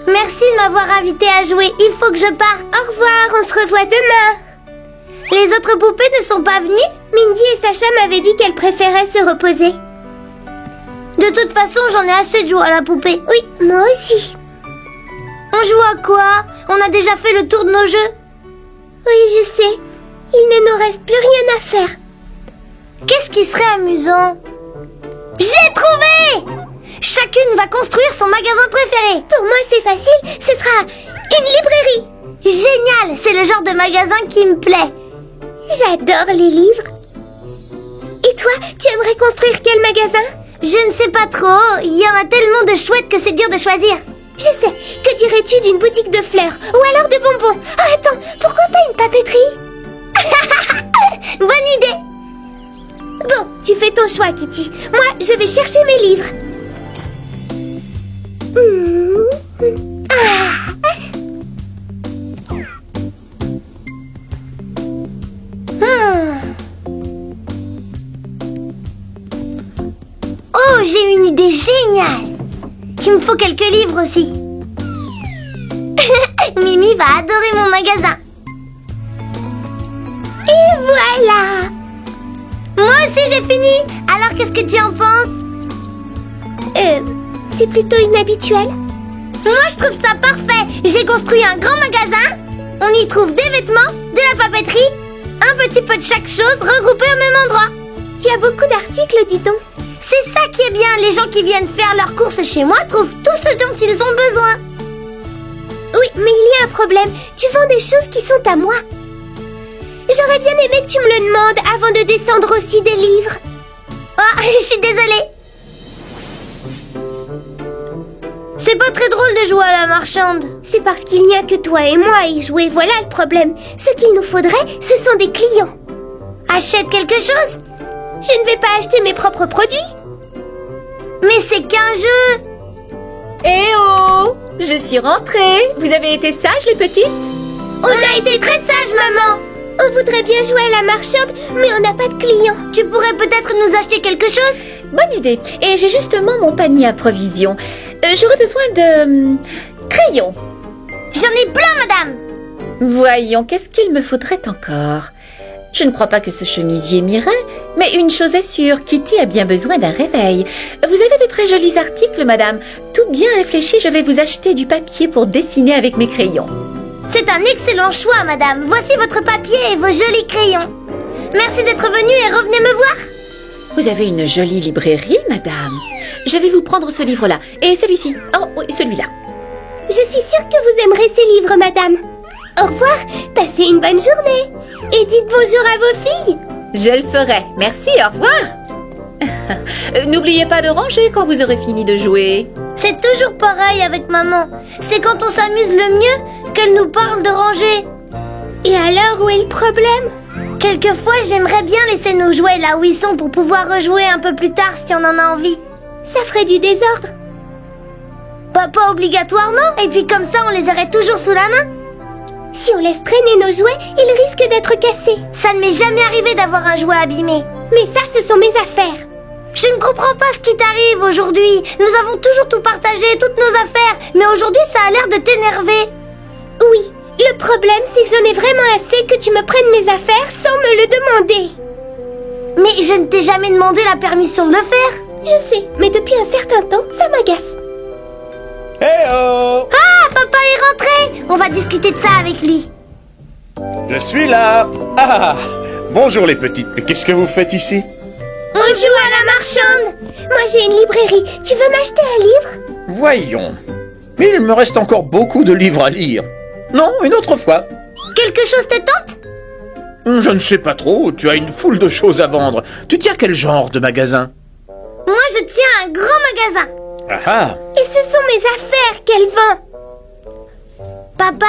Merci de m'avoir invité à jouer. Il faut que je parte. Au revoir, on se revoit demain. Les autres poupées ne sont pas venues? Mindy et Sacha m'avaient dit qu'elles préféraient se reposer. De toute façon, j'en ai assez de jouer à la poupée. Oui, moi aussi. On joue à quoi? On a déjà fait le tour de nos jeux. Oui, je sais. Il ne nous reste plus rien à faire. Qu'est-ce qui serait amusant? J'ai trouvé! Chacune va construire son magasin préféré. Pour moi, c'est facile. Ce sera une librairie. Génial! C'est le genre de magasin qui me plaît. J'adore les livres. Et toi, tu aimerais construire quel magasin? Je ne sais pas trop. Il y en a tellement de chouettes que c'est dur de choisir. Je sais. Que dirais-tu d'une boutique de fleurs? Ou alors de bonbons? Oh, attends, pourquoi pas une papeterie? Bonne idée! Bon, tu fais ton choix, Kitty. Moi, je vais chercher mes livres. Oh, j'ai une idée géniale! Il me faut quelques livres aussi. Mimi va adorer mon magasin. Et voilà! Moi aussi j'ai fini. Alors qu'est-ce que tu en penses? C'est plutôt inhabituel. Moi je trouve ça parfait. J'ai construit un grand magasin. On y trouve des vêtements, de la papeterie, un petit peu de chaque chose regroupés au même endroit. Tu as beaucoup d'articles, dis donc. C'est ça qui est bien. Les gens qui viennent faire leurs courses chez moi trouvent tout ce dont ils ont besoin. Oui, mais il y a un problème. Tu vends des choses qui sont à moi. J'aurais bien aimé que tu me le demandes avant de descendre aussi des livres. Oh, je suis désolée. C'est pas très drôle de jouer à la marchande. C'est parce qu'il n'y a que toi et moi à y jouer, voilà le problème. Ce qu'il nous faudrait, ce sont des clients. Achète quelque chose? Je ne vais pas acheter mes propres produits. Mais c'est qu'un jeu. Eh oh! Je suis rentrée. Vous avez été sages, les petites? On a été très sages, maman. On voudrait bien jouer à la marchande, mais on n'a pas de clients. Tu pourrais peut-être nous acheter quelque chose? Bonne idée. Et j'ai justement mon panier à provisions. J'aurais besoin de crayons. J'en ai plein, madame. Voyons, qu'est-ce qu'il me faudrait encore? Je ne crois pas que ce chemisier m'irait, mais une chose est sûre, Kitty a bien besoin d'un réveil. Vous avez de très jolis articles, madame. Tout bien réfléchi, je vais vous acheter du papier pour dessiner avec mes crayons. C'est un excellent choix, madame. Voici votre papier et vos jolis crayons. Merci d'être venue et revenez me voir. Vous avez une jolie librairie, madame. Je vais vous prendre ce livre-là. Et celui-ci. Oh, oui, celui-là. Je suis sûre que vous aimerez ces livres, madame. Au revoir, passez une bonne journée. Et dites bonjour à vos filles. Je le ferai. Merci, au revoir. N'oubliez pas de ranger quand vous aurez fini de jouer. C'est toujours pareil avec maman. C'est quand on s'amuse le mieux qu'elle nous parle de ranger. Et alors, où est le problème? Quelquefois, j'aimerais bien laisser nos jouets là où ils sont pour pouvoir rejouer un peu plus tard si on en a envie. Ça ferait du désordre. Pas obligatoirement, et puis comme ça, on les aurait toujours sous la main. Si on laisse traîner nos jouets, ils risquent d'être cassés. Ça ne m'est jamais arrivé d'avoir un jouet abîmé. Mais ça, ce sont mes affaires. Je ne comprends pas ce qui t'arrive aujourd'hui. Nous avons toujours tout partagé, toutes nos affaires. Mais aujourd'hui, ça a l'air de t'énerver. Oui, le problème, c'est que j'en ai vraiment assez que tu me prennes mes affaires sans me le demander. Mais je ne t'ai jamais demandé la permission de le faire. Je sais, mais depuis un certain temps, ça m'agace. Eh oh! Ah, papa est rentré. On va discuter de ça avec lui. Je suis là. Ah! Bonjour les petites. Mais qu'est-ce que vous faites ici? On joue à la marchande. Moi, j'ai une librairie. Tu veux m'acheter un livre? Voyons. Mais il me reste encore beaucoup de livres à lire. Non, une autre fois. Quelque chose te tente? Je ne sais pas trop. Tu as une foule de choses à vendre. Tu tiens quel genre de magasin? Moi, je tiens un grand magasin. Ah ah! Et ce sont mes affaires qu'elle vend. Papa,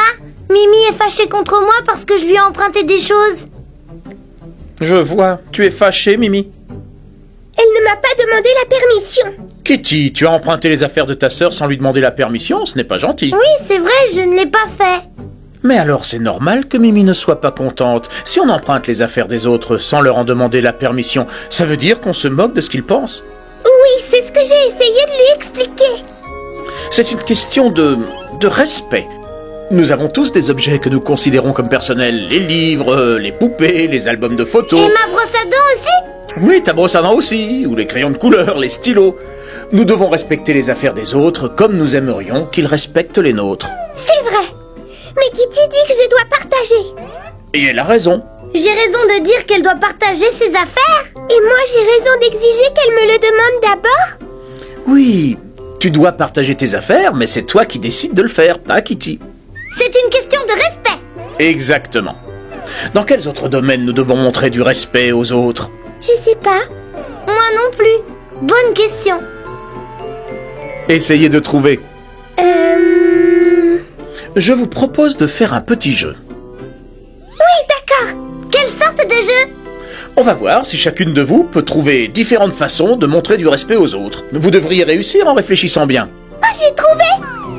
Mimi est fâchée contre moi parce que je lui ai emprunté des choses. Je vois. Tu es fâchée, Mimi? Elle ne m'a pas demandé la permission. Kitty, tu as emprunté les affaires de ta sœur sans lui demander la permission, ce n'est pas gentil. Oui, c'est vrai, je ne l'ai pas fait. Mais alors c'est normal que Mimi ne soit pas contente. Si on emprunte les affaires des autres sans leur en demander la permission, ça veut dire qu'on se moque de ce qu'ils pensent. Oui, c'est ce que j'ai essayé de lui expliquer. C'est une question de de respect. Nous avons tous des objets que nous considérons comme personnels. Les livres, les poupées, les albums de photos. Et ma brosse à dents aussi? Oui, ta brosse à dents aussi, ou les crayons de couleur, les stylos. Nous devons respecter les affaires des autres comme nous aimerions qu'ils respectent les nôtres. C'est vrai. Mais Kitty dit que je dois partager. Et elle a raison. J'ai raison de dire qu'elle doit partager ses affaires. Et moi, j'ai raison d'exiger qu'elle me le demande d'abord. Oui, tu dois partager tes affaires, mais c'est toi qui décides de le faire, pas Kitty. C'est une question de respect. Exactement. Dans quels autres domaines nous devons montrer du respect aux autres? Je sais pas. Moi non plus. Bonne question. Essayez de trouver. Je vous propose de faire un petit jeu. Oui, d'accord. Quelle sorte de jeu? On va voir si chacune de vous peut trouver différentes façons de montrer du respect aux autres. Vous devriez réussir en réfléchissant bien. Oh, j'ai trouvé.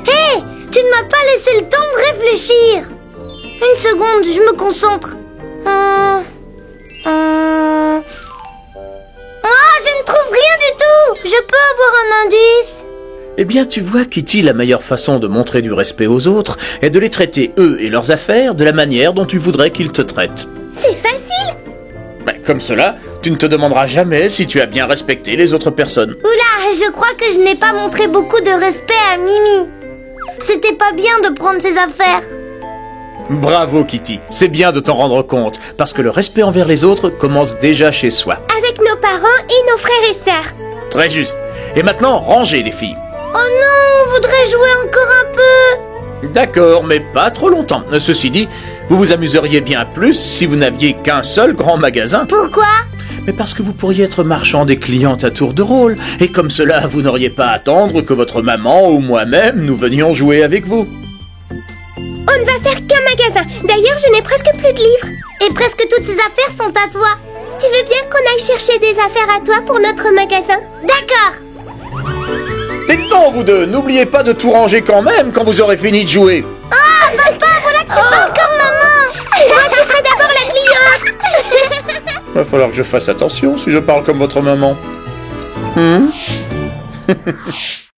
Hé, tu ne m'as pas laissé le temps de réfléchir. Une seconde, je me concentre. Je ne trouve rien du tout. Je peux avoir un indice? Eh bien, tu vois, Kitty, la meilleure façon de montrer du respect aux autres est de les traiter, eux et leurs affaires, de la manière dont tu voudrais qu'ils te traitent. C'est facile. Comme cela, tu ne te demanderas jamais si tu as bien respecté les autres personnes. Oula, je crois que je n'ai pas montré beaucoup de respect à Mimi. C'était pas bien de prendre ses affaires. Bravo, Kitty. C'est bien de t'en rendre compte, parce que le respect envers les autres commence déjà chez soi. Avec nos parents et nos frères et sœurs. Très juste. Et maintenant, rangez les filles. Oh non, on voudrait jouer encore un peu. D'accord, mais pas trop longtemps. Ceci dit, vous vous amuseriez bien plus si vous n'aviez qu'un seul grand magasin. Pourquoi? Mais parce que vous pourriez être marchand et cliente à tour de rôle. Et comme cela, vous n'auriez pas à attendre que votre maman ou moi-même nous venions jouer avec vous. On ne va faire qu'un magasin. D'ailleurs, je n'ai presque plus de livres. Et presque toutes ces affaires sont à toi. Tu veux bien qu'on aille chercher des affaires à toi pour notre magasin? D'accord. Dites-donc, vous deux, n'oubliez pas de tout ranger quand même quand vous aurez fini de jouer. Ah, papa, voilà que tu parles comme maman. C'est moi qui serai d'abord la cliente. Va falloir que je fasse attention si je parle comme votre maman.